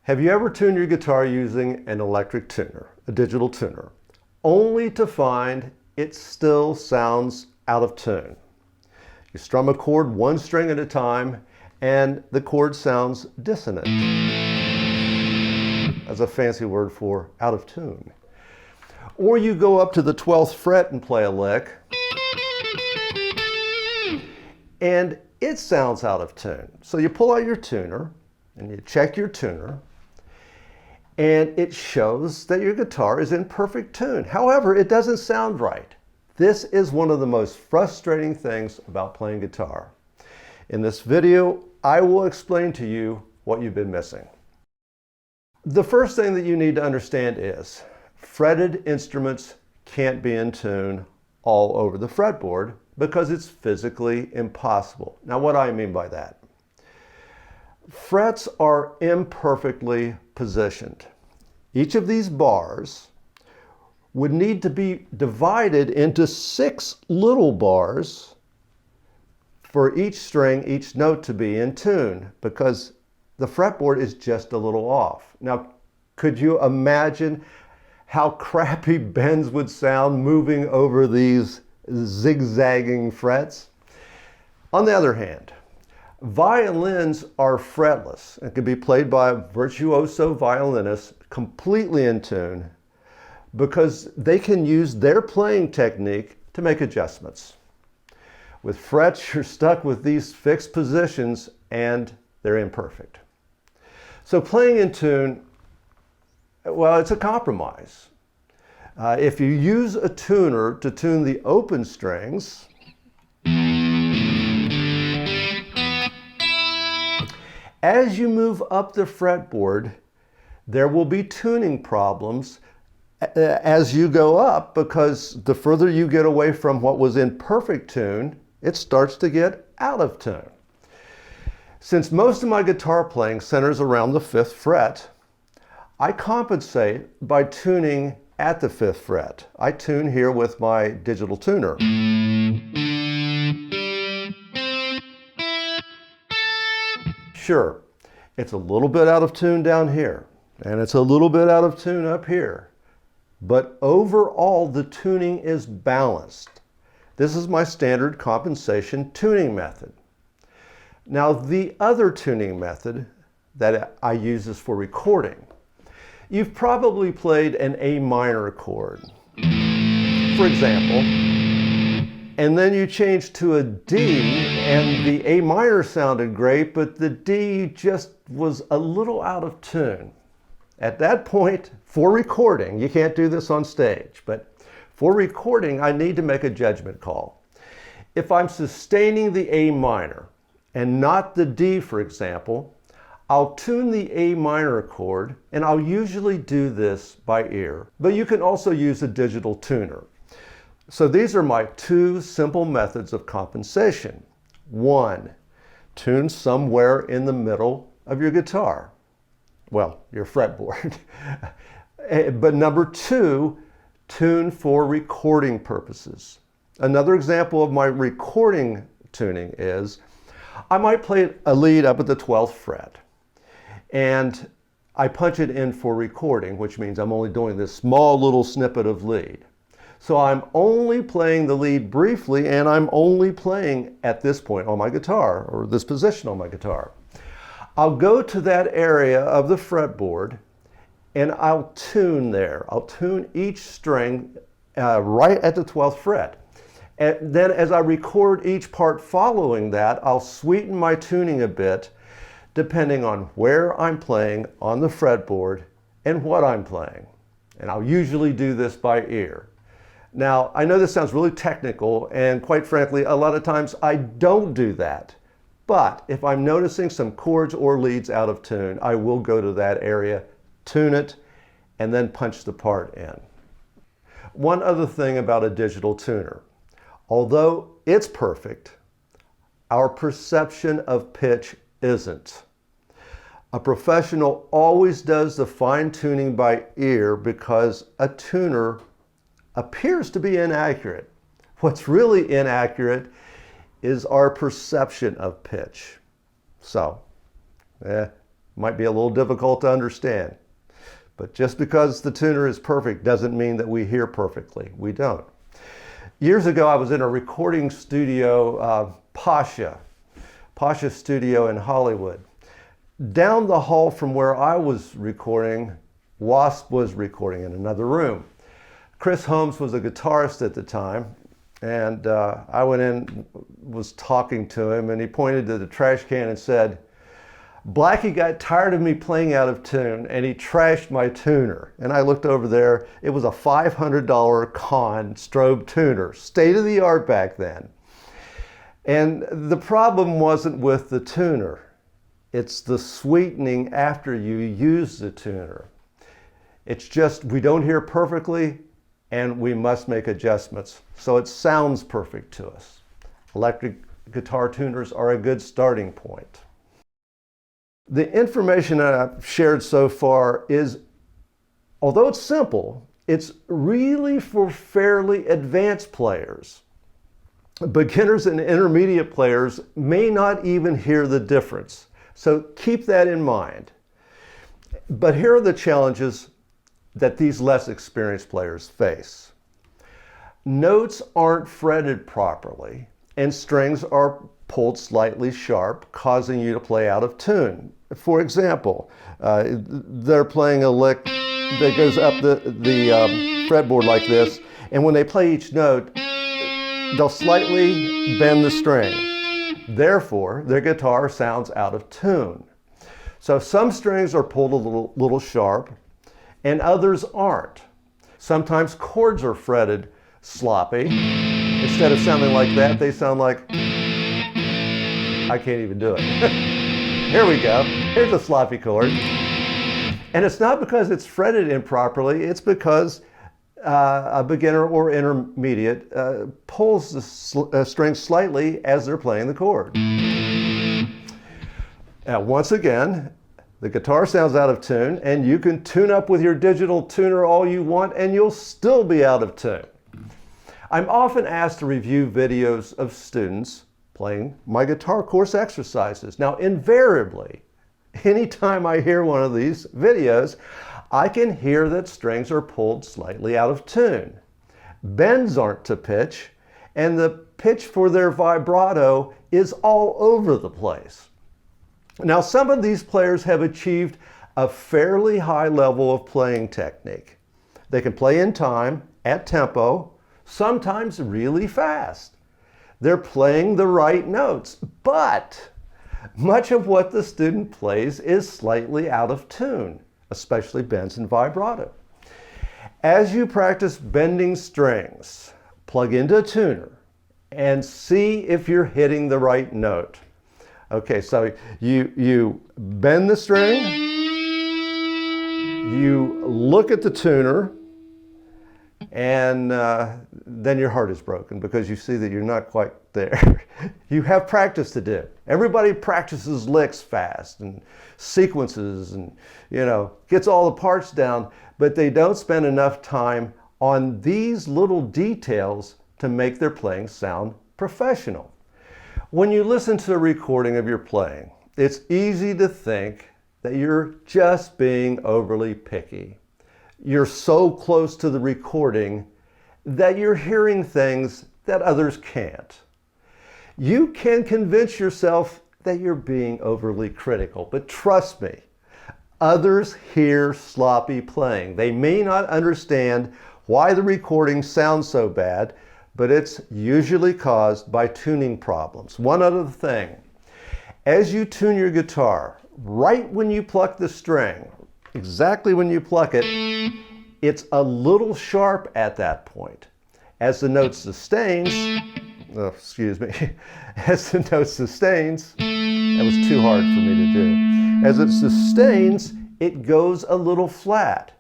Have you ever tuned your guitar using an electric tuner, a digital tuner, only to find it still sounds out of tune? You strum a chord one string at a time and the chord sounds dissonant. That's a fancy word for out of tune. Or you go up to the 12th fret and play a lick and it sounds out of tune. So you pull out your tuner and you check your tuner, and it shows that your guitar is in perfect tune. However, it doesn't sound right. This is one of the most frustrating things about playing guitar. In this video, I will explain to you what you've been missing. The first thing that you need to understand is fretted instruments can't be in tune all over the fretboard because it's physically impossible. Now, what do I mean by that? Frets are imperfectly positioned. Each of these bars would need to be divided into 6 little bars for each string, each note to be in tune, because the fretboard is just a little off. Now, could you imagine how crappy bends would sound moving over these zigzagging frets? On the other hand, violins are fretless and can be played by a virtuoso violinist completely in tune because they can use their playing technique to make adjustments. With frets, you're stuck with these fixed positions and they're imperfect. So playing in tune, well, it's a compromise. If you use a tuner to tune the open strings, as you move up the fretboard, there will be tuning problems as you go up, because the further you get away from what was in perfect tune, it starts to get out of tune. Since most of my guitar playing centers around the 5th fret, I compensate by tuning at the 5th fret. I tune here with my digital tuner. Sure, it's a little bit out of tune down here, and it's a little bit out of tune up here, but overall the tuning is balanced. This is my standard compensation tuning method. Now, the other tuning method that I use is for recording. You've probably played an A minor chord, for example, and then you changed to a D, and the A minor sounded great, but the D just was a little out of tune. At that point, for recording, you can't do this on stage, but for recording, I need to make a judgment call. If I'm sustaining the A minor and not the D, for example, I'll tune the A minor chord, and I'll usually do this by ear, but you can also use a digital tuner. So these are my 2 simple methods of compensation. 1, tune somewhere in the middle of your guitar. Well, your fretboard. But number 2, tune for recording purposes. Another example of my recording tuning is, I might play a lead up at the 12th fret, and I punch it in for recording, which means I'm only doing this small little snippet of lead. So I'm only playing the lead briefly, and I'm only playing at this point on my guitar, or this position on my guitar. I'll go to that area of the fretboard and I'll tune there. I'll tune each string right at the 12th fret. And then as I record each part following that, I'll sweeten my tuning a bit depending on where I'm playing on the fretboard and what I'm playing. And I'll usually do this by ear. Now, I know this sounds really technical, and quite frankly, a lot of times I don't do that. But if I'm noticing some chords or leads out of tune, I will go to that area, tune it, and then punch the part in. One other thing about a digital tuner. Although it's perfect, our perception of pitch isn't. A professional always does the fine-tuning by ear because a tuner appears to be inaccurate. What's really inaccurate is our perception of pitch. So, Might be a little difficult to understand. But just because the tuner is perfect doesn't mean that we hear perfectly. We don't. Years ago, I was in a recording studio, Pasha Studio in Hollywood. Down the hall from where I was recording, Wasp was recording in another room. Chris Holmes was a guitarist at the time, and I went in, was talking to him, and he pointed to the trash can and said, "Blackie got tired of me playing out of tune and he trashed my tuner." And I looked over there, it was a $500 Conn strobe tuner, state of the art back then. And the problem wasn't with the tuner, it's the sweetening after you use the tuner. It's just we don't hear perfectly and we must make adjustments so it sounds perfect to us. Electric guitar tuners are a good starting point. The information that I've shared so far is, although it's simple, it's really for fairly advanced players. Beginners and intermediate players may not even hear the difference. So keep that in mind. But here are the challenges that these less experienced players face. Notes aren't fretted properly, and strings are pulled slightly sharp, causing you to play out of tune. For example, they're playing a lick that goes up the fretboard like this, and when they play each note, they'll slightly bend the string. Therefore, their guitar sounds out of tune. So some strings are pulled a little sharp, and others aren't. Sometimes chords are fretted sloppy. Instead of sounding like that, they sound like, I can't even do it. Here we go. Here's a sloppy chord. And it's not because it's fretted improperly, it's because a beginner or intermediate pulls the string slightly as they're playing the chord. Now, once again, the guitar sounds out of tune, and you can tune up with your digital tuner all you want, and you'll still be out of tune. I'm often asked to review videos of students playing my guitar course exercises. Now, invariably, anytime I hear one of these videos, I can hear that strings are pulled slightly out of tune. Bends aren't to pitch, and the pitch for their vibrato is all over the place. Now, some of these players have achieved a fairly high level of playing technique. They can play in time, at tempo, sometimes really fast. They're playing the right notes, but much of what the student plays is slightly out of tune, especially bends and vibrato. As you practice bending strings, plug into a tuner and see if you're hitting the right note. Okay, so you bend the string, you look at the tuner, and then your heart is broken because you see that you're not quite there. You have practice to do. Everybody practices licks fast and sequences and, gets all the parts down, but they don't spend enough time on these little details to make their playing sound professional. When you listen to a recording of your playing, it's easy to think that you're just being overly picky. You're so close to the recording that you're hearing things that others can't. You can convince yourself that you're being overly critical, but trust me, others hear sloppy playing. They may not understand why the recording sounds so bad, but it's usually caused by tuning problems. One other thing, as you tune your guitar, right when you pluck the string, exactly when you pluck it, it's a little sharp at that point. As the note sustains, as the note sustains, that was too hard for me to do. As it sustains, it goes a little flat.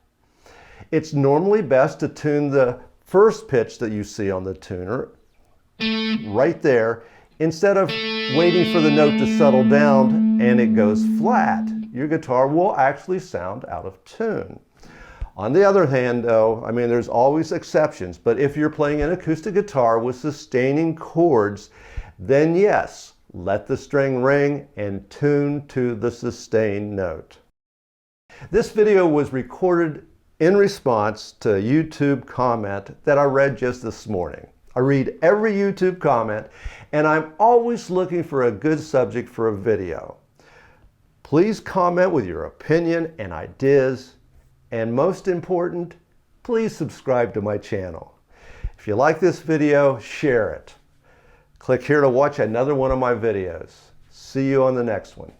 It's normally best to tune the first pitch that you see on the tuner right there instead of waiting for the note to settle down and it goes flat. Your guitar will actually sound out of tune. On the other hand, though, there's always exceptions, but if you're playing an acoustic guitar with sustaining chords, then yes, let the string ring, and tune to the sustained note. This video was recorded in response to a YouTube comment that I read just this morning. I read every YouTube comment, and I'm always looking for a good subject for a video. Please comment with your opinion and ideas, and most important, please subscribe to my channel. If you like this video, share it. Click here to watch another one of my videos. See you on the next one.